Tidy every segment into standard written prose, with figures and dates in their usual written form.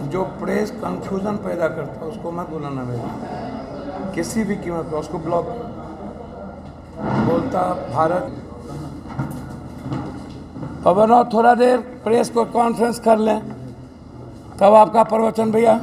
जो press confusion पैदा करता है उसको मत बुलाना मेरे, किसी भी कीमत पर उसको ब्लॉक बोलता भारत। पवनों थोड़ा देर प्रेस को कॉन्फ्रेंस कर लें, तब आपका प्रवचन। भैया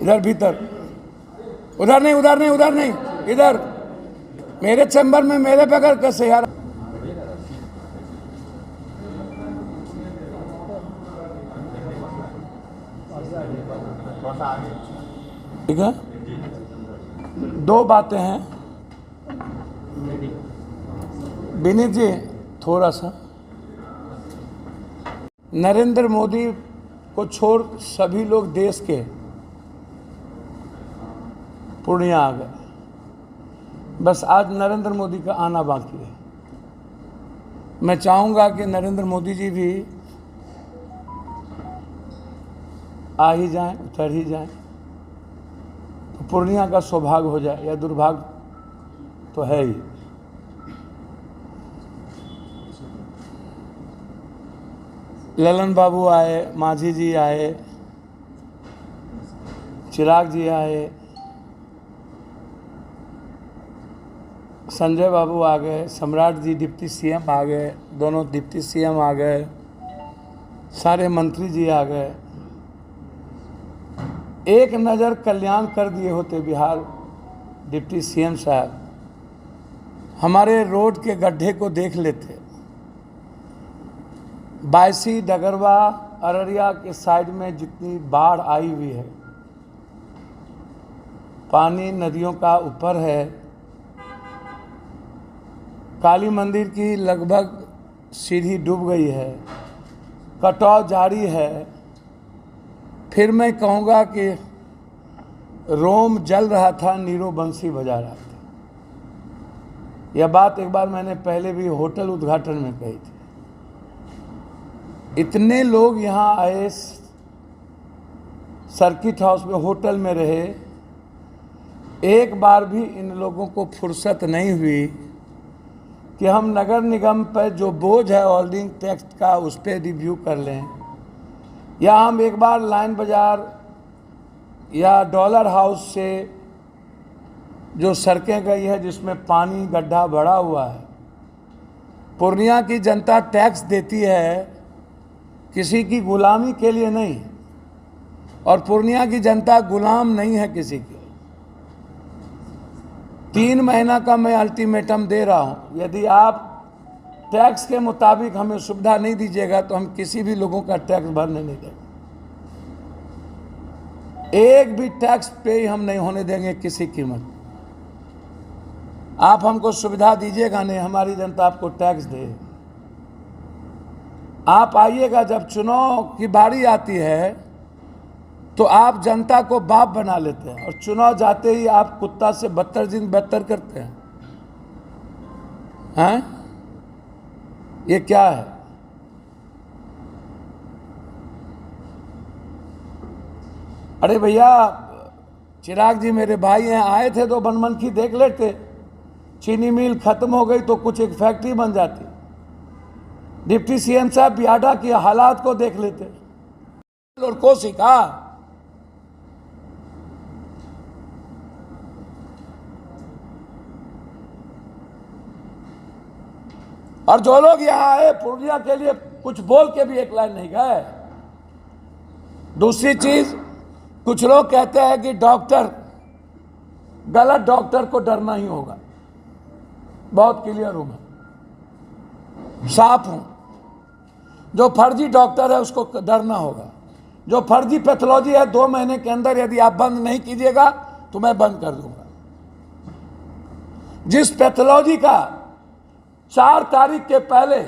इधर भीतर, उधर नहीं उधर नहीं उधर नहीं, इधर मेरे चैम्बर में मेरे बगैर कैसे यार। ठीक है, दो बातें हैं विनीत जी, थोड़ा सा नरेंद्र मोदी को छोड़ सभी लोग देश के पूर्णिया आ गए, बस आज नरेंद्र मोदी का आना बाकी है। मैं चाहूँगा कि नरेंद्र मोदी जी भी आ ही जाएं, उतर ही जाएं, तो पूर्णिया का सौभाग्य हो जाए, या दुर्भाग्य तो है ही। ललन बाबू आए, माझी जी आए, चिराग जी आए, संजय बाबू आ गए, सम्राट जी डिप्टी सीएम आ गए, दोनों डिप्टी सीएम आ गए, सारे मंत्री जी आ गए। एक नज़र कल्याण कर दिए होते बिहार डिप्टी सीएम साहब, हमारे रोड के गड्ढे को देख लेते। बायसी, डगरवा, अररिया के साइड में जितनी बाढ़ आई हुई है, पानी नदियों का ऊपर है, काली मंदिर की लगभग सीढ़ी डूब गई है, कटाव जारी है। फिर मैं कहूँगा कि रोम जल रहा था, नीरो बंसी बजा रहा था। यह बात एक बार मैंने पहले भी होटल उद्घाटन में कही थी। इतने लोग यहाँ आए, सर्किट हाउस में, होटल में रहे, एक बार भी इन लोगों को फुर्सत नहीं हुई कि हम नगर निगम पर जो बोझ है होल्डिंग टैक्स का उस पर रिव्यू कर लें, या हम एक बार लाइन बाज़ार या डॉलर हाउस से जो सड़कें गई है जिसमें पानी गड्ढा भरा हुआ है। पूर्णिया की जनता टैक्स देती है किसी की गुलामी के लिए नहीं, और पूर्णिया की जनता गुलाम नहीं है किसी की। 3 महीना का मैं अल्टीमेटम दे रहा हूं, यदि आप टैक्स के मुताबिक हमें सुविधा नहीं दीजिएगा तो हम किसी भी लोगों का टैक्स भरने नहीं देंगे। एक भी टैक्स पे हम नहीं होने देंगे किसी कीमत। आप हमको सुविधा दीजिएगा नहीं, हमारी जनता आपको टैक्स दे। आप आइएगा, जब चुनाव की बारी आती है तो आप जनता को बाप बना लेते हैं, और चुनाव जाते ही आप कुत्ता से बदतर करते हैं। हैं? ये क्या है? अरे भैया, चिराग जी मेरे भाई हैं, आए थे तो बनमनखी देख लेते। चीनी मिल खत्म हो गई तो कुछ एक फैक्ट्री बन जाती। डिप्टी सीएम साहब बियाडा की हालात को देख लेते और को सिखा। और जो लोग यहाँ आए पूर्णिया के लिए कुछ बोल के भी एक लाइन नहीं गए। दूसरी चीज, कुछ लोग कहते हैं कि डॉक्टर, गलत डॉक्टर को डरना ही होगा। बहुत क्लियर हूं मैं, साफ हूं। जो फर्जी डॉक्टर है उसको डरना होगा। जो फर्जी पैथोलॉजी है 2 महीने के अंदर यदि आप बंद नहीं कीजिएगा तो मैं बंद कर दूंगा। जिस पैथोलॉजी का 4 तारीख के पहले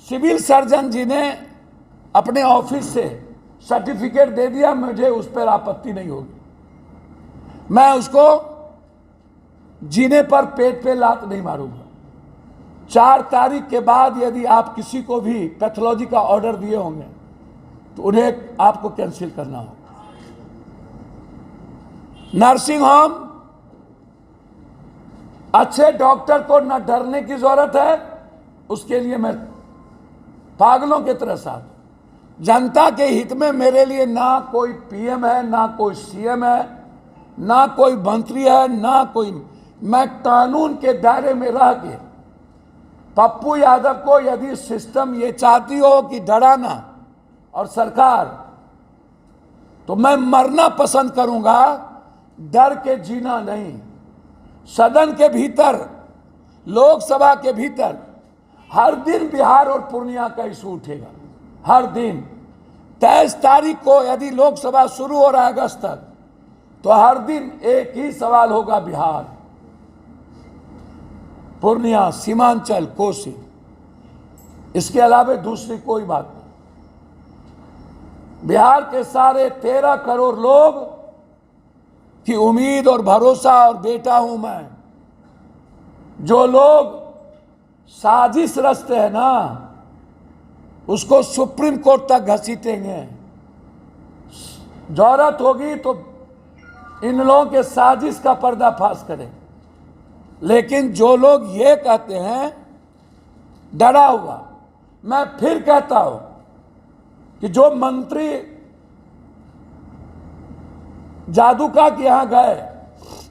सिविल सर्जन जी ने अपने ऑफिस से सर्टिफिकेट दे दिया, मुझे उस पर आपत्ति नहीं होगी। मैं उसको जीने पर पेट पे लात नहीं मारूंगा। 4 तारीख के बाद यदि आप किसी को भी पैथोलॉजी का ऑर्डर दिए होंगे तो उन्हें आपको कैंसिल करना होगा। नर्सिंग होम अच्छे डॉक्टर को न डरने की जरूरत है, उसके लिए मैं पागलों की तरह साथ। जनता के हित में मेरे लिए ना कोई पीएम है, ना कोई सीएम है, ना कोई मंत्री है, ना कोई। मैं कानून के दायरे में रह के पप्पू यादव को, यदि सिस्टम ये चाहती हो कि डराना और सरकार, तो मैं मरना पसंद करूंगा, डर के जीना नहीं। सदन के भीतर, लोकसभा के भीतर हर दिन बिहार और पूर्णिया का इशू उठेगा, हर दिन। 23 तारीख को यदि लोकसभा शुरू हो रहा है अगस्त तक, तो हर दिन एक ही सवाल होगा, बिहार, पूर्णिया, सीमांचल, कोसी। इसके अलावा दूसरी कोई बात नहीं। बिहार के सारे 13 करोड़ लोग की उम्मीद और भरोसा और बेटा हूं मैं। जो लोग साजिश रचते हैं ना, उसको सुप्रीम कोर्ट तक घसीटेंगे। जरूरत होगी तो इन लोगों के साजिश का पर्दाफाश करें। लेकिन जो लोग ये कहते हैं डरा हुआ, मैं फिर कहता हूं कि जो मंत्री जादूका के यहां गए,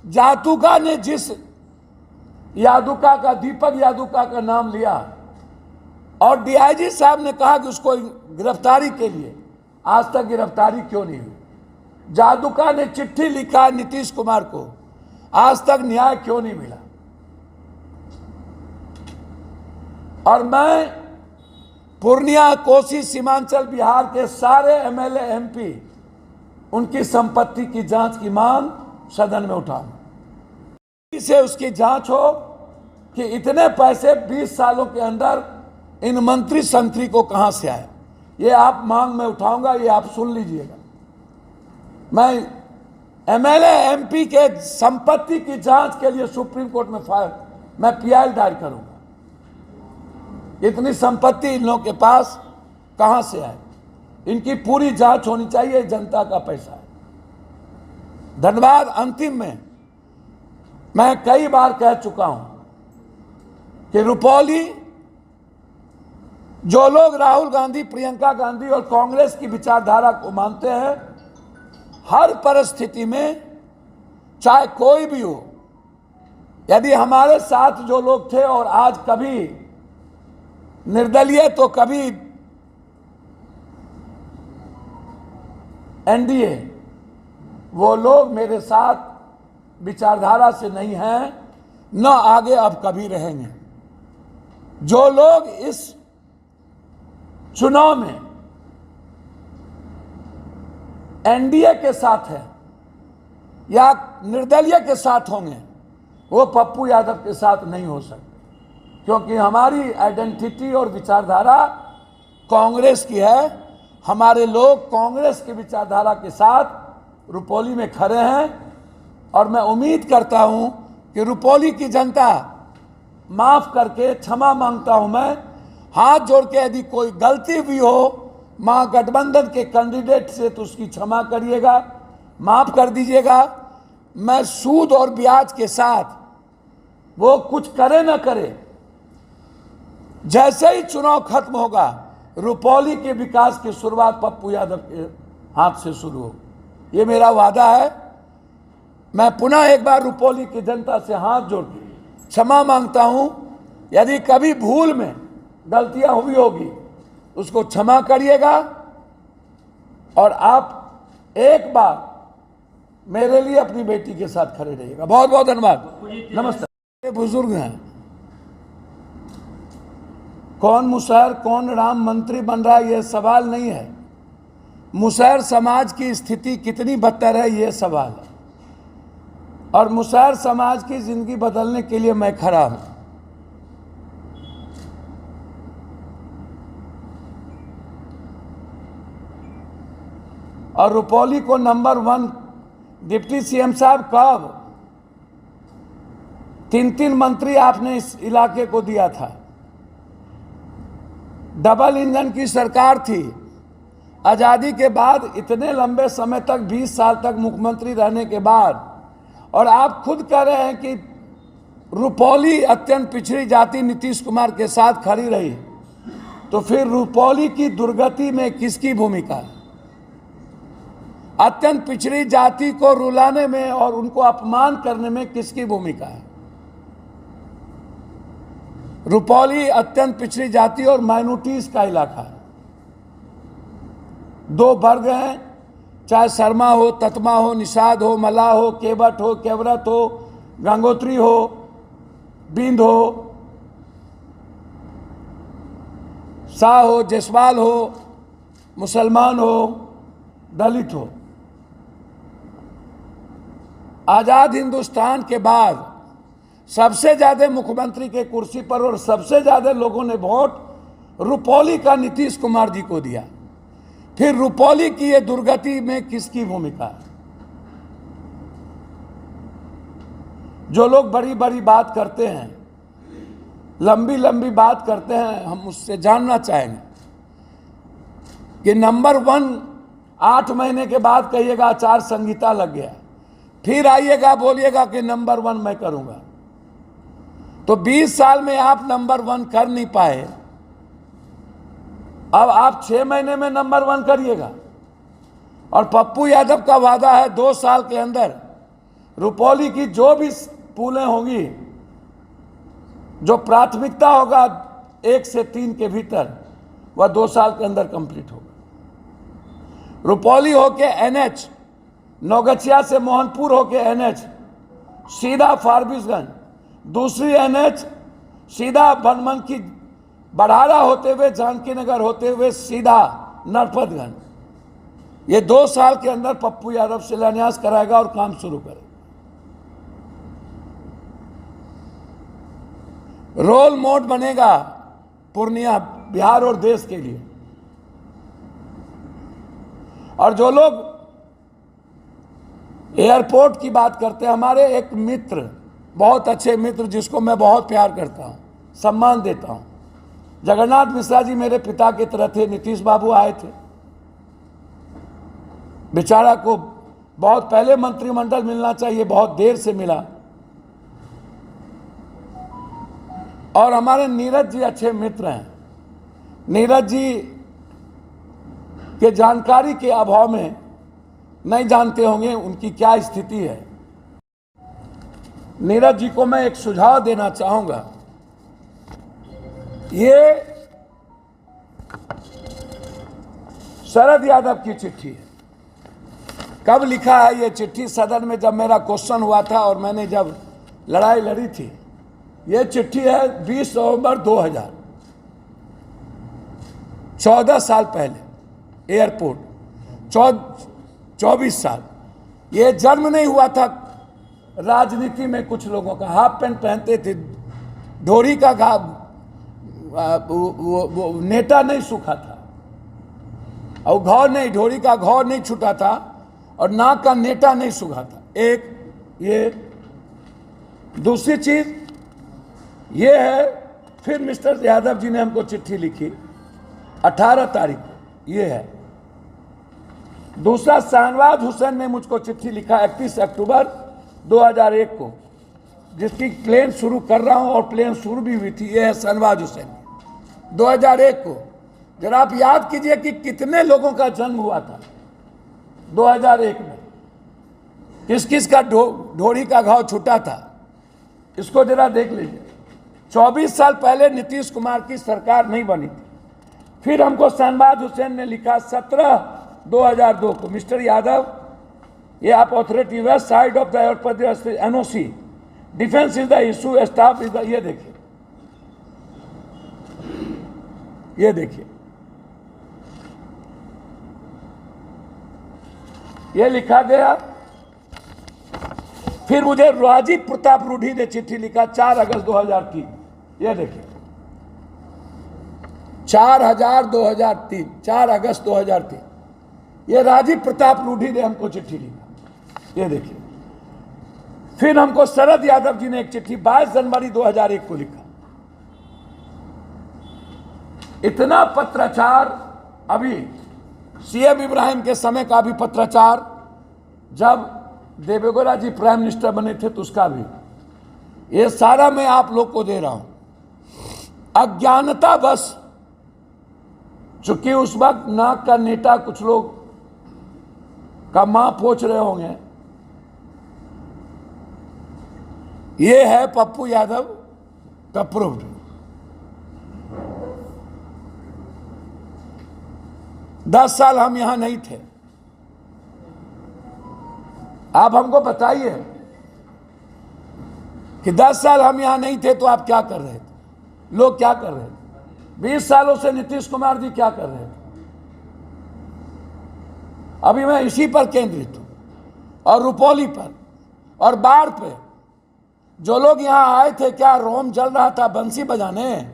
जादूका ने जिस यादुका का, दीपक यादुका का नाम लिया और डीआईजी साहब ने कहा कि उसको गिरफ्तारी के लिए, आज तक गिरफ्तारी क्यों नहीं हुई? जादुका ने चिट्ठी लिखा नीतीश कुमार को, आज तक न्याय क्यों नहीं मिला? और मैं पूर्णिया, कोसी, सीमांचल, बिहार के सारे एमएलए, एमपी, उनकी संपत्ति की जांच की मांग सदन में उठाऊं। से उसकी जांच हो कि इतने पैसे 20 सालों के अंदर इन मंत्री संतरी को कहां से आए। ये आप मांग में उठाऊंगा, ये आप सुन लीजिएगा। मैं एमएलए, एमपी के संपत्ति की जांच के लिए सुप्रीम कोर्ट में मैं पीआई दायर करूंगा। इतनी संपत्ति इन लोगों के पास कहां से आए, इनकी पूरी जांच होनी चाहिए। जनता का पैसा है। धन्यवाद। अंतिम में मैं कई बार कह चुका हूं कि रुपौली, जो लोग राहुल गांधी, प्रियंका गांधी और कांग्रेस की विचारधारा को मानते हैं, हर परिस्थिति में, चाहे कोई भी हो, यदि हमारे साथ जो लोग थे और आज कभी निर्दलीय तो कभी एनडीए, वो लोग मेरे साथ विचारधारा से नहीं हैं, न आगे अब कभी रहेंगे। जो लोग इस चुनाव में एनडीए के साथ हैं या निर्दलीय के साथ होंगे, वो पप्पू यादव के साथ नहीं हो सकते, क्योंकि हमारी आइडेंटिटी और विचारधारा कांग्रेस की है। हमारे लोग कांग्रेस की विचारधारा के साथ रुपौली में खड़े हैं और मैं उम्मीद करता हूं कि रुपौली की जनता माफ करके, क्षमा मांगता हूं मैं, हाथ जोड़ के, यदि कोई गलती भी हो महागठबंधन के कैंडिडेट से तो उसकी क्षमा करिएगा, माफ कर दीजिएगा। मैं सूद और ब्याज के साथ, वो कुछ करे ना करे, जैसे ही चुनाव खत्म होगा, रुपौली के विकास की शुरुआत पप्पू यादव के हाथ से शुरू हो। ये मेरा वादा है। मैं पुनः एक बार रुपौली की जनता से हाथ जोड़ के क्षमा मांगता हूं। यदि कभी भूल में गलतियां हुई होगी, उसको क्षमा करिएगा। और आप एक बार मेरे लिए अपनी बेटी के साथ खड़े रहिएगा। बहुत बहुत धन्यवाद। नमस्ते। बुजुर्ग हैं, कौन मुसहर, कौन राम मंत्री बन रहा है, यह सवाल नहीं है। मुसहर समाज की स्थिति कितनी बदतर है, यह सवाल है। और मुसहर समाज की जिंदगी बदलने के लिए मैं खड़ा हूं। और रुपौली को नंबर 1 डिप्टी सीएम साहब, कब 3-3 मंत्री आपने इस इलाके को दिया था। डबल इंजन की सरकार थी। आज़ादी के बाद इतने लंबे समय तक, 20 साल तक मुख्यमंत्री रहने के बाद, और आप खुद कह रहे हैं कि रुपौली अत्यंत पिछड़ी जाति नीतीश कुमार के साथ खड़ी रही, तो फिर रुपौली की दुर्गति में किसकी भूमिका है? अत्यंत पिछड़ी जाति को रुलाने में और उनको अपमान करने में किसकी भूमिका है? रुपौली अत्यंत पिछड़ी जाति और माइनॉरिटीज का इलाका है। दो वर्ग हैं, चाहे शर्मा हो, ततमा हो, निषाद हो, मल्लाह हो, केवट हो, केवरत हो, गंगोत्री हो, बिंद हो, शाह हो, जसवाल हो, मुसलमान हो, दलित हो। आजाद हिंदुस्तान के बाद सबसे ज्यादा मुख्यमंत्री के कुर्सी पर और सबसे ज्यादा लोगों ने वोट रुपौली का नीतीश कुमार जी को दिया। फिर रुपौली की ये दुर्गति में किसकी भूमिका है? जो लोग बड़ी बड़ी बात करते हैं, लंबी लंबी बात करते हैं, हम उससे जानना चाहेंगे कि नंबर 1 8 महीने के बाद कहिएगा आचार संहिता लग गया, फिर आइएगा बोलिएगा कि नंबर 1 मैं करूंगा। तो 20 साल में आप नंबर 1 कर नहीं पाए, अब आप 6 महीने में नंबर 1 करिएगा। और पप्पू यादव का वादा है 2 साल के अंदर रुपौली की जो भी पुलें होंगी, जो प्राथमिकता होगा 1 से 3 के भीतर, वह 2 साल के अंदर कंप्लीट होगा। रुपौली होके NH, नौगछिया से मोहनपुर होके NH सीधा फारबिसगंज, दूसरी NH सीधा बनमनखी बढ़ारा होते हुए जानकी नगर होते हुए सीधा नरपतगंज। ये 2 साल के अंदर पप्पू यादव शिलान्यास कराएगा और काम शुरू करेगा। रोल मॉडल बनेगा पूर्णिया, बिहार और देश के लिए। और जो लोग एयरपोर्ट की बात करते हैं, हमारे एक मित्र, बहुत अच्छे मित्र जिसको मैं बहुत प्यार करता हूं, सम्मान देता हूं, जगन्नाथ मिश्रा जी मेरे पिता की तरह थे। नीतीश बाबू आए थे, बेचारा को बहुत पहले मंत्रिमंडल मिलना चाहिए, बहुत देर से मिला। और हमारे नीरज जी अच्छे मित्र हैं। नीरज जी के जानकारी के अभाव में नहीं जानते होंगे उनकी क्या स्थिति है। नीरज जी को मैं एक सुझाव देना चाहूंगा। ये शरद यादव की चिट्ठी है। कब लिखा है ये चिट्ठी? सदन में जब मेरा क्वेश्चन हुआ था और मैंने जब लड़ाई लड़ी थी। ये चिट्ठी है 20 नवंबर 2000, 14 साल पहले। एयरपोर्ट 24 साल। ये जन्म नहीं हुआ था राजनीति में कुछ लोगों का। हाफ पैंट पहनते थे, ढोरी का घाव, वो नेटा नहीं सूखा था, और घाव नहीं, ढोरी का घाव नहीं छूटा था, और नाक का नेटा नहीं सूखा था। एक ये। दूसरी चीज ये है, फिर मिस्टर यादव जी ने हमको चिट्ठी लिखी 18 तारीख को, ये है। दूसरा, शाहनवाज हुसैन ने मुझको चिट्ठी लिखा 31 अक्टूबर 2001 को, जिसकी प्लेन शुरू कर रहा हूं और प्लेन शुरू भी हुई थी। ये है शाहनवाज हुसैन 2001 को। जरा आप याद कीजिए कि कितने लोगों का जन्म हुआ था 2001 में, किस किस का ढोरी का घाव छूटा था, इसको जरा देख लीजिए। 24 साल पहले नीतीश कुमार की सरकार नहीं बनी थी। फिर हमको शाहनवाज हुसैन ने लिखा 17/2002 को, मिस्टर यादव, ये आप authority west side of the airport NOC, defence is the issue, staff is the. ये देखिए, ये देखिए, ये लिखा गया। फिर मुझे राजीव प्रताप रूढ़ी ने चिट्ठी लिखा 4 अगस्त 2003। ये देखिए, 4 अगस्त 2003। ये राजीव प्रताप रूढ़ी ने हमको चिट्ठी लिखा। ये देखिए। फिर हमको शरद यादव जी ने एक चिट्ठी 22 जनवरी 2001 को लिखा। इतना पत्राचार, अभी CM इब्राहिम के समय का भी पत्राचार, जब देवेगौड़ा जी प्राइम मिनिस्टर बने थे तो उसका भी। ये सारा मैं आप लोग को दे रहा हूं। अज्ञानता बस, चूंकि उस वक्त नाक का नेटा कुछ लोग का मां पोछ रहे होंगे, ये है पप्पू यादव का प्रूफ। 10 साल हम यहां नहीं थे। आप हमको बताइए कि 10 साल हम यहां नहीं थे तो आप क्या कर रहे थे, लोग क्या कर रहे थे? 20 सालों से नीतीश कुमार जी क्या कर रहे थे? अभी मैं इसी पर केंद्रित हूं, और रुपौली पर और बाढ़ पे। जो लोग यहां आए थे, क्या रोम जल रहा था बंसी बजाने?